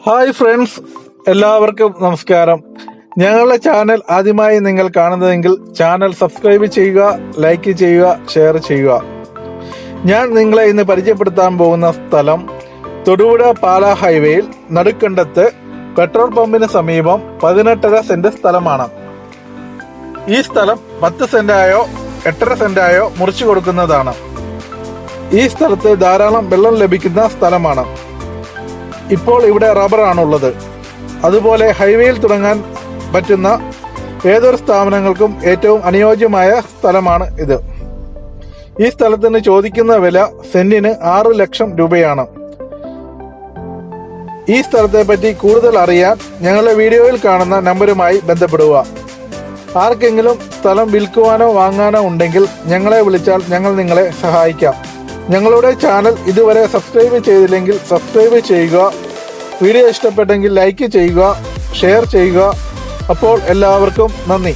Hi friends, എല്ലാവർക്കും നമസ്കാരം. ഞങ്ങളുടെ ചാനൽ ആദ്യമായി നിങ്ങൾ കാണുന്നതെങ്കിൽ ചാനൽ സബ്സ്ക്രൈബ് ചെയ്യുക, ലൈക്ക് ചെയ്യുക, ഷെയർ ചെയ്യുക. ഞാൻ നിങ്ങളെ ഇന്ന് പരിചയപ്പെടുത്താൻ പോകുന്ന സ്ഥലം തൊടുപുഴ പാലാ ഹൈവേയിൽ നടുക്കണ്ടത്ത് പെട്രോൾ പമ്പിന് സമീപം 18.5 സെന്റ് സ്ഥലമാണ്. ഈ സ്ഥലം 10 സെന്റായോ 8.5 സെന്റായോ മുറിച്ചു കൊടുക്കുന്നതാണ്. ഈ സ്ഥലത്ത് ധാരാളം വെള്ളം ലഭിക്കുന്ന സ്ഥലമാണ്. ഇപ്പോൾ ഇവിടെ റബ്ബറാണുള്ളത്. അതുപോലെ ഹൈവേയിൽ തുടങ്ങാൻ പറ്റുന്ന ഏതൊരു സ്ഥാപനങ്ങൾക്കും ഏറ്റവും അനുയോജ്യമായ സ്ഥലമാണ് ഇത്. ഈ സ്ഥലത്തിന് ചോദിക്കുന്ന വില സെന്റിന് 6 ലക്ഷം രൂപയാണ്. ഈ സ്ഥലത്തെ പറ്റി കൂടുതൽ അറിയാൻ ഞങ്ങളുടെ വീഡിയോയിൽ കാണുന്ന നമ്പറുമായി ബന്ധപ്പെടുക. ആർക്കെങ്കിലും സ്ഥലം വിൽക്കുവാനോ വാങ്ങാനോ ഉണ്ടെങ്കിൽ ഞങ്ങളെ വിളിച്ചാൽ ഞങ്ങൾ നിങ്ങളെ സഹായിക്കാം. ഞങ്ങളുടെ ചാനൽ ഇതുവരെ സബ്സ്ക്രൈബ് ചെയ്തില്ലെങ്കിൽ സബ്സ്ക്രൈബ് ചെയ്യുക. വീഡിയോ ഇഷ്ടപ്പെട്ടെങ്കിൽ ലൈക്ക് ചെയ്യുക, ഷെയർ ചെയ്യുക. അപ്പോൾ എല്ലാവർക്കും നന്ദി.